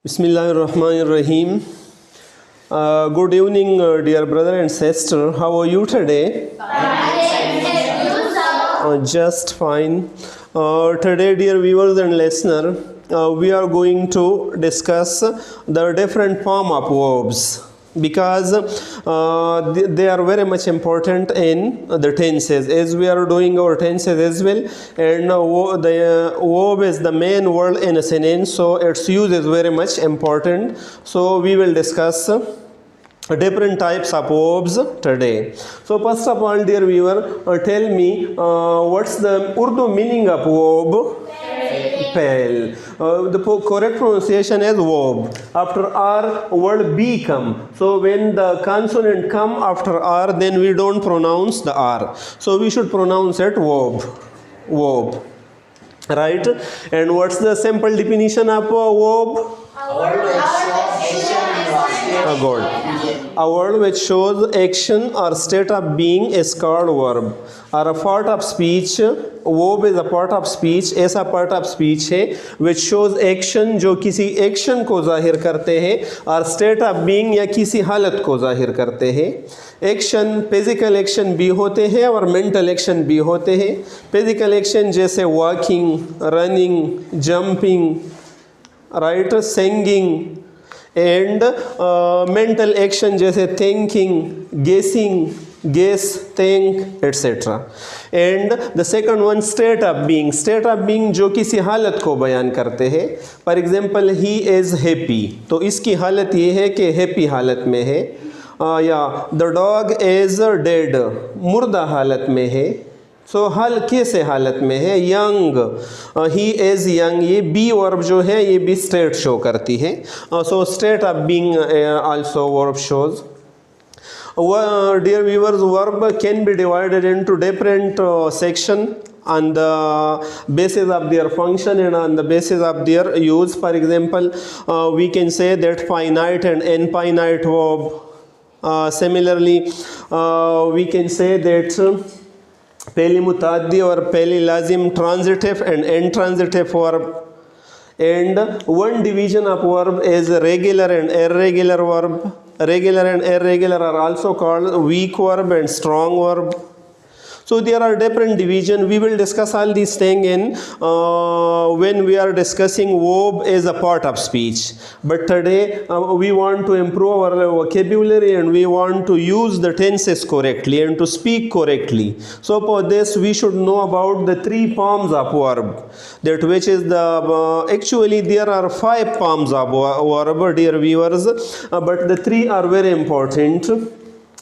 Bismillahirrahmanirrahim. Good evening, dear brother and sister. How are you today? Just fine. Today, dear viewers and listeners, we are going to discuss the different form of verbs because they are very much important in the tenses, as we are doing our tenses as well, and the verb is the main word in a sentence, so its use is very much important. So we will discuss different types of verbs today. So first of all, dear viewer, tell me what's the Urdu meaning of verb? Pale. The correct pronunciation is verb. After R, word B come. So when the consonant come after R, then we don't pronounce the R. So we should pronounce it verb. Verb. Right? And what's the simple definition of verb? Good. A word which shows action or state of being is called verb. और a part of speech, verb is a part of speech, ऐसा part of speech है which shows action, जो किसी action को जाहिर करते हैं, और state of being या किसी हालत को जाहिर करते हैं. एक्शन फिजिकल एक्शन भी होते हैं और मेंटल एक्शन भी होते हैं. फिजिकल एक्शन जैसे walking, running, jumping, right, singing, and mental action जैसे थिंकिंग, गेसिंग, guess, think, etc. And the second one, state of being. State of being जो किसी हालत को बयान करते हैं. For example, he is happy. तो इसकी हालत ये है कि happy हालत में है. या the dog is dead. मुर्दा हालत में है. So हाल कैसे हालत में है? Young. He is young. ये be verb जो है ये भी state show करती है. So state of being also verb shows. Dear viewers, verb can be divided into different sections on the basis of their function and on the basis of their use. For example, we can say that finite and infinite verb. Similarly, we can say that पहली मुताद्दी और पहली लाजिम transitive and intransitive verb. And one division of verb is regular and irregular verb. Regular and irregular are also called weak verb and strong verb. So there are different divisions. We will discuss all these things in when we are discussing verb as a part of speech. But today we want to improve our vocabulary and we want to use the tenses correctly and to speak correctly. So for this we should know about the three forms of verb. That which is the actually there are 5 forms of verb, dear viewers, but the 3 are very important.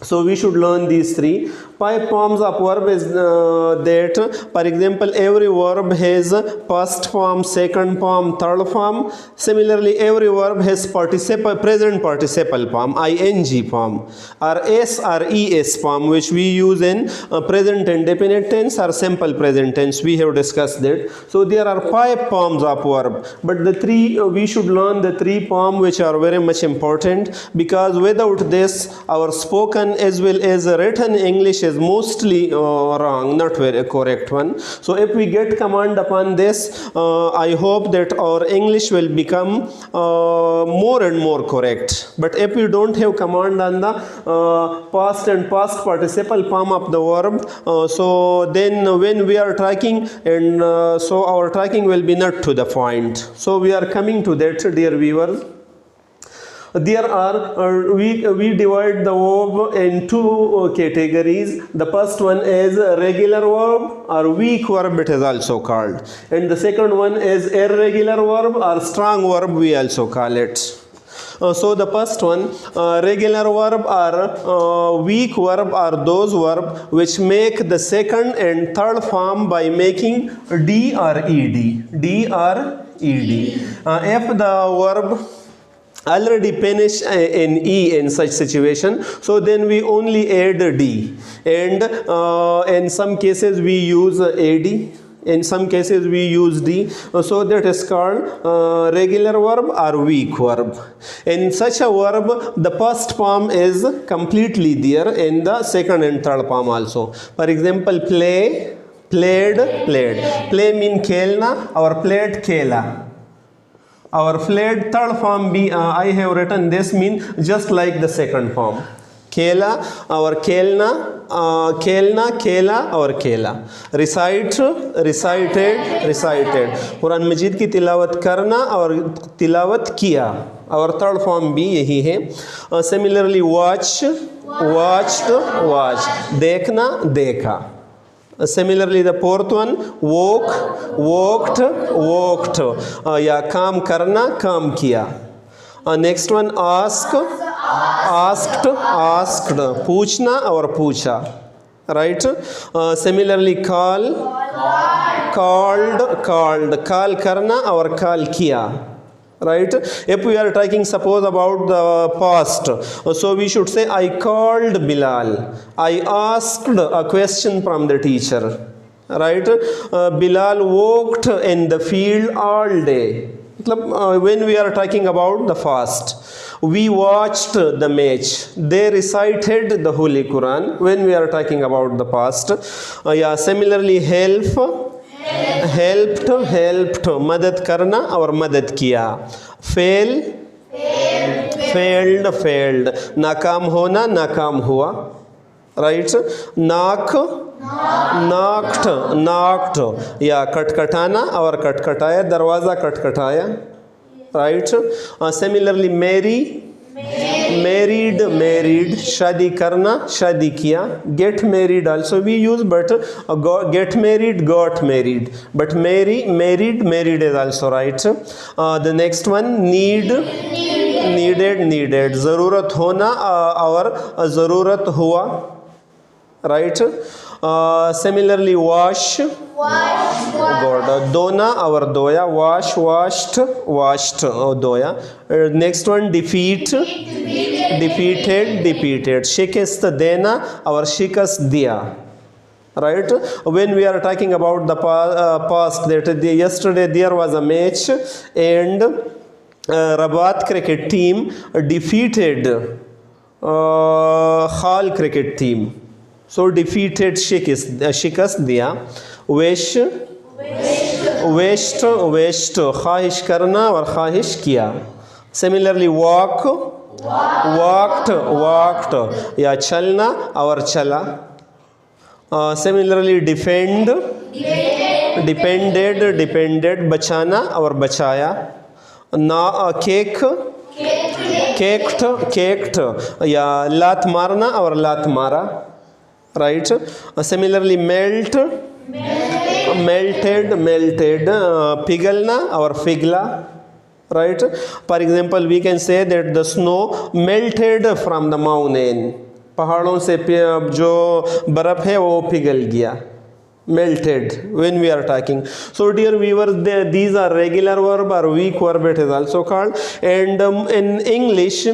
So we should learn these 3. 5 forms of verb is that, for example, every verb has first form, second form, third form. Similarly, every verb has present participle form, ing form, or s or es form, which we use in present indefinite tense or simple present tense. We have discussed that. So there are 5 forms of verb, but the 3 we should learn the 3 forms which are very much important, because without this our spoken as well as written English is mostly wrong, not very correct one. So if we get command upon this, I hope that our English will become more and more correct. But if we don't have command on the past and past participle form of the verb, so then when we are talking, and so our talking will be not to the point. So we are coming to that, dear viewers. There are we divide the verb in 2 categories. The first one is regular verb or weak verb, it is also called, and the second one is irregular verb or strong verb, we also call it. So the first one, regular verb or weak verb are those verb which make the second and third form by making d or ed. D or ed. If the verb already finish in E in such situation, so then we only add D, and in some cases we use AD, in some cases we use D, so that is called regular verb or weak verb. In such a verb, the first form is completely there, in the second and third form also. For example, play, played, played. Play mean खेलना और played खेला. Our flat third form I have written this mean just like the second form. Kela, our kelna, खेलना खेला और खेला. Recite recited recited. Quran Majeed की तिलावत करना और तिलावत किया. और थर्ड फॉर्म भी यही है. Similarly watch watched watch. देखना देखा. Similarly the fourth one walk walked walked. या काम करना काम किया. Next one ask asked asked. पूछना और पूछा. Right. Similarly call called called. call करना और call किया. Right. If we are talking suppose about the past, so we should say I called Bilal. I asked a question from the teacher. Right. Bilal walked in the field all day. When we are talking about the fast, we watched the match. They recited the Holy Quran. When we are talking about the past, yeah. Similarly help helped helped. मदद करना और मदद किया. fail failed failed. नाकाम होना नाकाम हुआ. right. knock knocked knocked. या खटखटाना और खटखटाया. दरवाज़ा खटखटाया. right. Similarly marry married married. शादी करना शादी किया. get married also we use, but get married got married, but married married is also right. The next one need needed needed. ज़रूरत होना और ज़रूरत हुआ. right. Similarly wash God. धोना और धोया. wash washed washed धोया. Next one defeat defeated defeated. शिकस्त देना और शिकस्त दिया. right. When we are talking about the past, that yesterday there was a match and Rabat cricket team defeated Khal cricket team. So defeated शिकस्त दिया. wish wished wished. ख्वाहिश करना और ख्वाहिश किया. Similarly walk walked walked. या चलना और चला. Similarly defend defended defended. बचाना और बचाया. ना केक केक्ड केक्ड. या लात मारना और लात मारा. right. Similarly melt melted melted. पिघलना और पिघला. right. For example we can say that the snow melted from the mountain. पहाड़ों से जो बर्फ़ है वो पिघल गया. melted when we are talking. So dear viewers, these are regular verb or weak verb it is also called. And in English,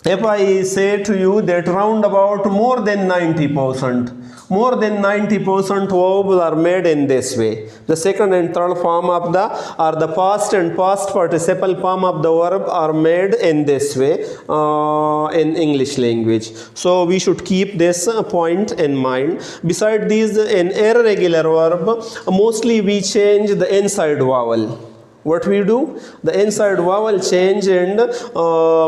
if I say to you that round about more than 90% verbs are made in this way. The second and third form of the past and past participle form of the verb are made in this way in English language. So we should keep this point in mind. Besides these, in irregular verb, mostly we change the inside vowel. What we do? The inside vowel change and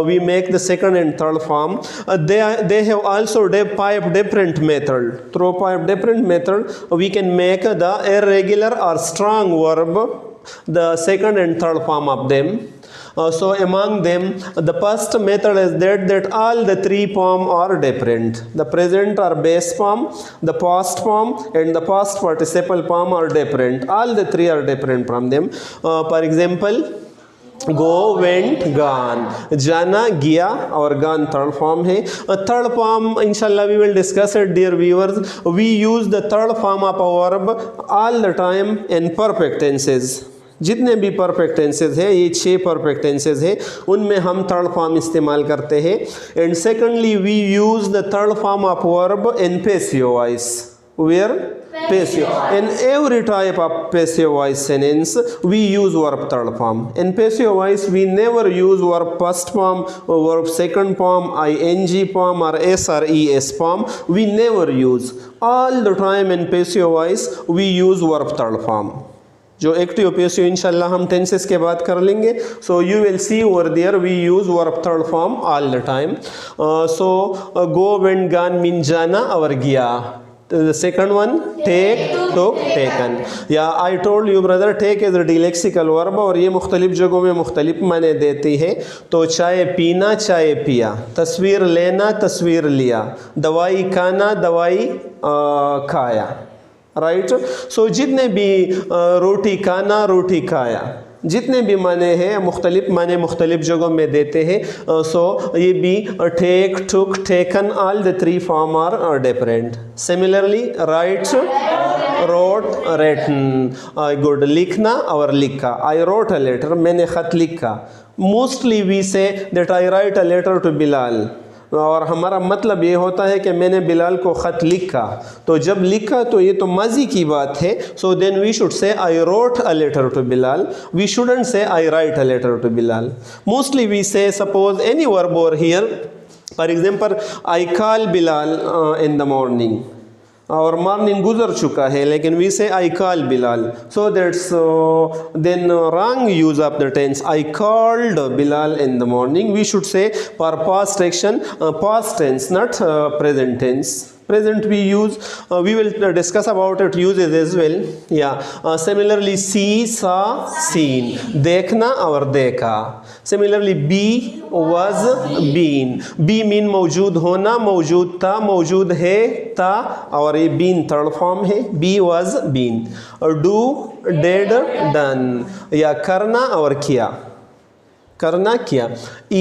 we make the second and third form. They have also different method. Through different method, we can make the irregular or strong verb, the second and third form of them. So among them, the first method is that all the three forms are different. The present or base form, the past form, and the past participle form are different. All the three are different from them. For example, go, went, gone. जाना, गया और gone third form है. Third form, inshallah, we will discuss it, dear viewers. We use the third form of a verb all the time in perfect tenses. जितने भी perfect tenses है, ये 6 perfect tenses है, उनमें हम थर्ड फॉर्म इस्तेमाल करते हैं. And secondly we use the third form of verb in passive voice. Where passive. In every type of passive voice sentence we use verb third form. In passive voice we never use verb first form, verb second form, ing form और s or es form. We never use. All the time in passive voice we use verb third form. जो active passive इंशाल्लाह हम tenses के बाद कर लेंगे. So you will see over there we use verb third form all the time. So go, went, gone mean जाना और गया. The second one, take, took, taken. या I told you brother, take is a dilexical verb और ये मुख्तलिफ जगहों में मुख्तलिफ माने देती है. तो चाय पीना, चाय पिया. तस्वीर लेना, तस्वीर लिया. दवाई खाना, दवाई खाया. राइट. सो जितने भी रोटी खाना, रोटी खाया, जितने भी माने हैं मुख्तलिफ माने मुख्तलिफ जगहों में देते हैं. सो ये भी take, took, taken, all the three form are different. Similarly write, wrote, written. Good. लिखना और लिखा. आई रोट अ लेटर, मैंने ख़त लिखा. Mostly we say that I write a letter to Bilal, और हमारा मतलब ये होता है कि मैंने बिलाल को ख़त लिखा. तो जब लिखा तो ये तो माजी की बात है. So then we should say I wrote a letter to Bilal. We shouldn't say I write a letter to Bilal. Mostly we say suppose any verb over here. For example I call Bilal in the morning, और morning गुजर चुका है लेकिन we say I call Bilal. So that's then wrong use of the tense. I called Bilal in the morning. We should say for past action past tense, not present tense. Present we use, we will discuss about it uses as well. Yeah. Similarly see, saw, seen. देखना और देखा. Similarly be, was, been. Be mean मौजूद होना, मौजूद था, मौजूद है, था, और ये been थर्ड फॉर्म है. be, was, been. do, did, done. या करना और किया, करना किया.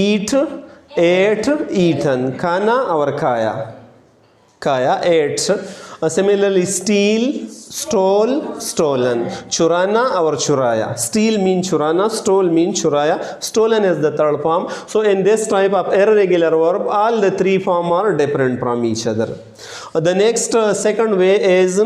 eat, ate, eaten. खाना और खाया, खाया, ate. Similarly steal, stole, stolen. चुराना और चुराया. steal mean चुराना, stole mean चुराया. stolen is the third form. So in this type of irregular verb, all the three form are different from each other. The next second way is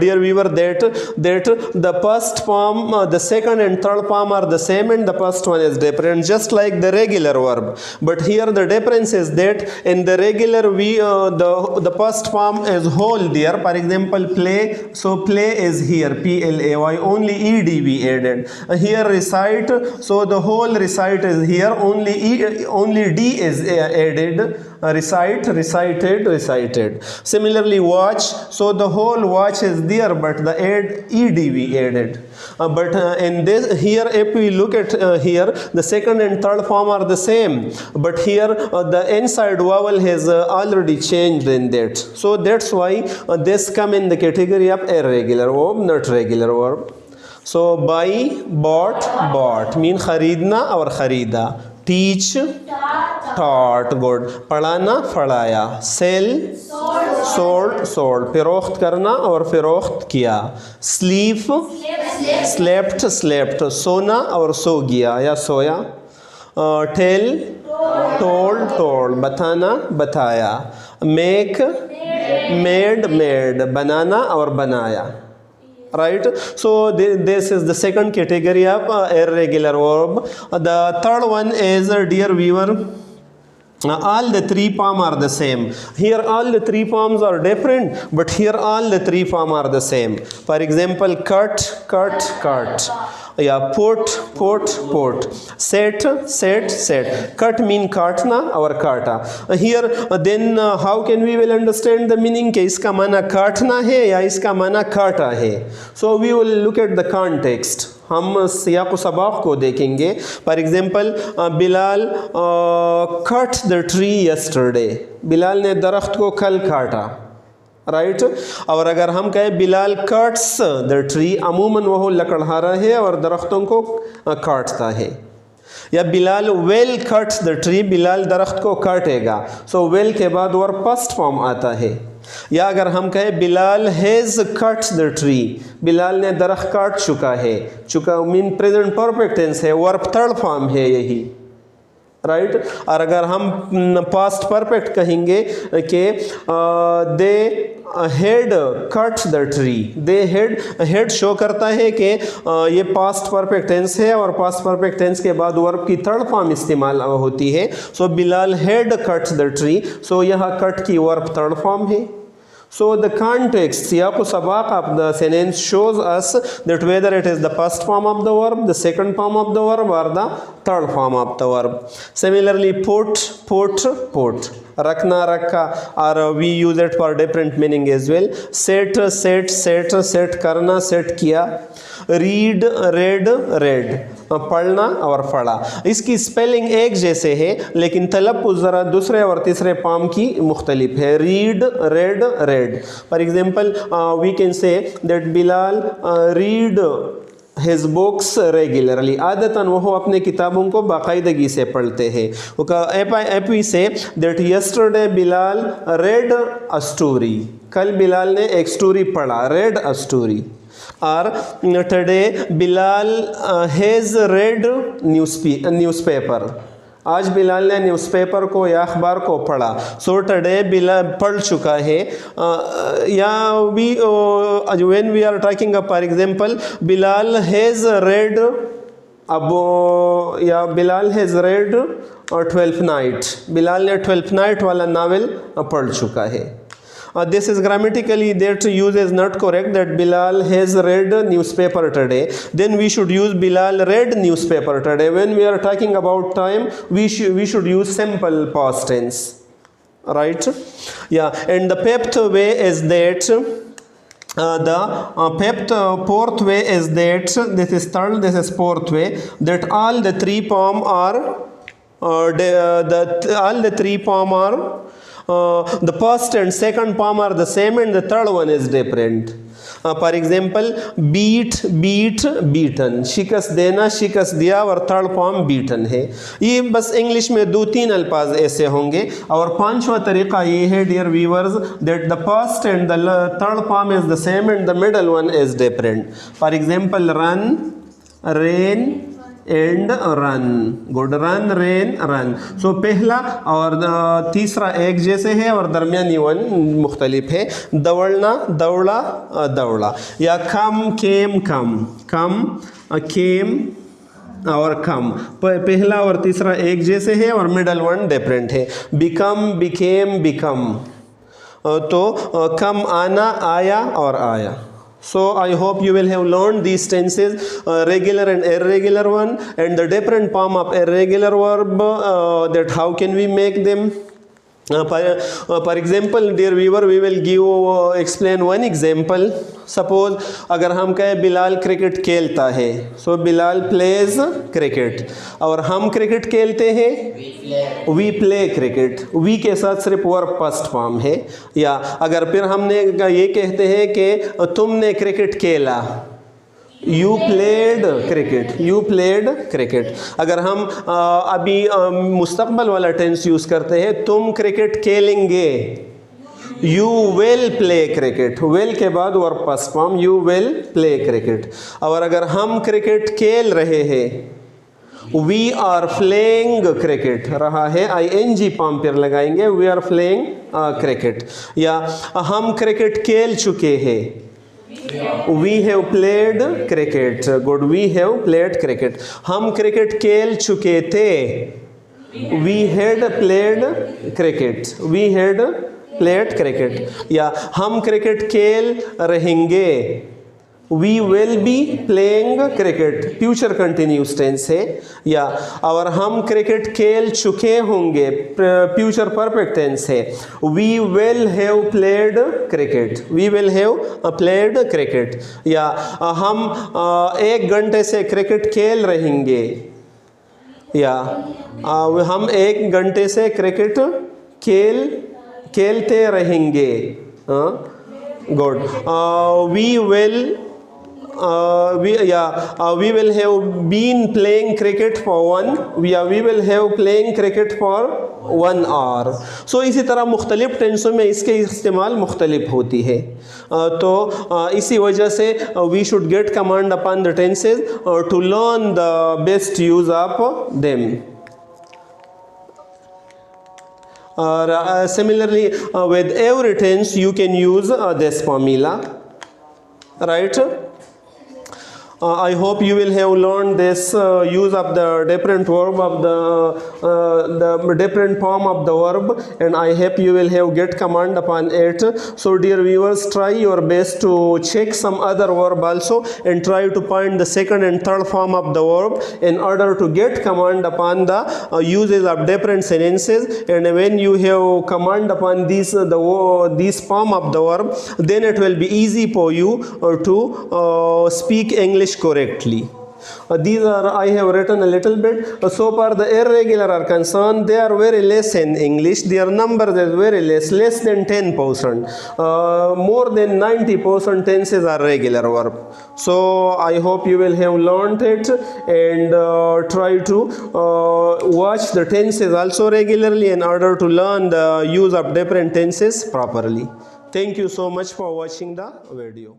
dear viewer, that the first form, the second and third form are the same and the first one is different, just like the regular verb. But here the difference is that in the regular we the first form is whole there. For example play, so play is here, play, only ed we added. Here recite, so the whole recite is here, only d is added. Recite, recited, recited. Similarly watch, so the whole watch is there but the ed we added. But in this here, if we look at here, the second and third form are the same, but here the inside vowel has already changed in that. So that's why this come in the category of irregular verb, not regular verb. So buy, bought, bought mean खरीदना और खरीदा. teach, taught. good. पढ़ाना, पढ़ाया. sell, sold, sold. फरोख्त करना और फरोख्त किया. sleep, slept, slept. सोना और सो गया या सोया. tell, told, told. बताना, बताया. make, made, made. बनाना और बनाया. Right. So this is the second category of irregular verb. The third one is, dear viewer, all the three forms are the same. Here all the three forms are different, but here all the three forms are the same. For example cut, cut, cut. या put, put, put. set, set, set. cut mean काटना और काटा. Here then how can we will understand the meaning कि इसका माना काटना है या इसका माना काटा है. So we will look at the context. हम सियाक़ व सबाक़ को देखेंगे. For example Bilal cut the tree yesterday. Bilal ने दरख्त को कल काटा. राइट. और अगर हम कहें बिलाल कट्स द ट्री, अमूमन वह लकड़हारा है और दरख्तों को काटता है. या Bilal well cuts the tree, Bilal दरख्त को काटेगा. सो वेल के बाद वर्ब फर्स्ट फॉर्म आता है. या अगर हम कहें Bilal has cuts the tree, Bilal ने दरख्त काट चुका है. चुका मीन प्रेजेंट परफेक्ट टेंस है, वर्ब थर्ड फॉर्म है यही. राइट. और अगर हम पास्ट परफेक्ट कहेंगे कि they had cut the tree, they had show करता है कि ये पास्ट परफेक्ट टेंस है और पास्ट परफेक्ट टेंस के बाद वर्ब की थर्ड फॉर्म इस्तेमाल होती है. So Bilal had cut the tree, so यहाँ कट की वर्ब थर्ड फॉर्म है. So the context, siyaq sabaq of the sentence shows us that whether it is the first form of the verb, the second form of the verb, or the third form of the verb. Similarly, put, rakna, rakha, or we use it for different meaning as well. Set, karna, set kiya. Read, red, पढ़ना और पढ़ा. इसकी spelling एक जैसे है लेकिन तलफ़्फ़ुज़ ज़रा दूसरे और तीसरे पाम की मुख्तलिफ है. Read, read. For example we can say that Bilal read his books regularly. आदतन वो अपने किताबों को बाकायदगी से पढ़ते हैं. We say that yesterday Bilal read a story. कल बिलाल ने एक स्टोरी पढ़ा, रेड अ स्टोरी. और today Bilal has read newspaper. आज बिलाल ने न्यूज़पेपर को या अखबार को पढ़ा. सो टुडे बिलाल पढ़ चुका है. या we when we are talking up for example Bilal has read अब या Bilal has read 12th night. Bilal ने 12th नाइट वाला नावल पढ़ चुका है. This is grammatically that use is not correct, that Bilal has read newspaper today. Then we should use Bilal read newspaper today. When we are talking about time, we should use simple past tense, right? Yeah, and the fifth way is that fourth way is that this is third, this is fourth way, that all the three form are the first and second form are the same and the third one is different. For example, beaten, शिकस्त देना, शिकस्त दिया, और third form beaten है. ये बस English में 2-3 अल्फाज ऐसे होंगे. और पांचवा तरीका ये है dear viewers that the first and the third form is the same and the middle one is different. For example, run, rain and run. Good. Run, rain, run. So पहला और तीसरा एक जैसे है और दरमियानी वन मुख्तलिफ है. दौड़ना, दौड़ा. या कम, केम, और कम. पहला और तीसरा एक जैसे है और मिडल वन डिफरेंट है. Become, become. तो कम, आना, आया और आया. So I hope you will have learned these tenses, regular and irregular one, and the different form of irregular verb, that how can we make them. For example, dear viewer, we will explain one example. Suppose अगर हम कहें Bilal cricket खेलता है, so Bilal pledge cricket. और हम cricket खेलते हैं, we play cricket. We के साथ सिर्फ वर्ब फर्स्ट फॉर्म है. या अगर फिर हमने ये कहते हैं कि तुमने क्रिकेट खेला, यू प्लेड क्रिकेट. अगर हम अभी मुस्तकबल वाला टेंस यूज़ करते हैं, तुम क्रिकेट खेलेंगे, you will play cricket. Will के बाद verb first form, you will play cricket. और अगर हम क्रिकेट खेल रहे हैं, वी आर प्लेइंग क्रिकेट रहा है, ING फॉर्म पर लगाएंगे, वी आर प्लेइंग क्रिकेट. या हम क्रिकेट खेल चुके हैं, We have played cricket. Good. We have played cricket. हम क्रिकेट खेल चुके थे, We had played cricket. We had played cricket. या हम क्रिकेट खेल रहेंगे, We will be playing cricket. Future continuous tense है. या और हम क्रिकेट खेल चुके होंगे, फ्यूचर परफेक्ट टेंस है. We will have played cricket. We will have played cricket. या हम 1 घंटे से क्रिकेट खेल रहेंगे. या हम 1 घंटे से क्रिकेट खेलते रहेंगे. Good. We will have been playing cricket for we will have playing cricket for 1 hour. So इसी तरह मुख्तलिफ टेंसों में इसके इस्तेमाल मुख्तलिफ होती है. तो इसी वजह से we should get command upon the tenses to learn the best use of them. Similarly, with every tense you can use this formula, right? I hope you will have learned this use of the different verb of the different form of the verb, and I hope you will have get command upon it. So dear viewers, try your best to check some other verb also and try to find the second and third form of the verb in order to get command upon the uses of different sentences. And when you have command upon this form of the verb, then it will be easy for you to speak English correctly. These are, I have written a little bit. So far the irregular are concerned, they are very less in English. Their number is very less than 10%. More than 90% tenses are regular verb. So I hope you will have learned it, and try to watch the tenses also regularly in order to learn the use of different tenses properly. Thank you so much for watching the video.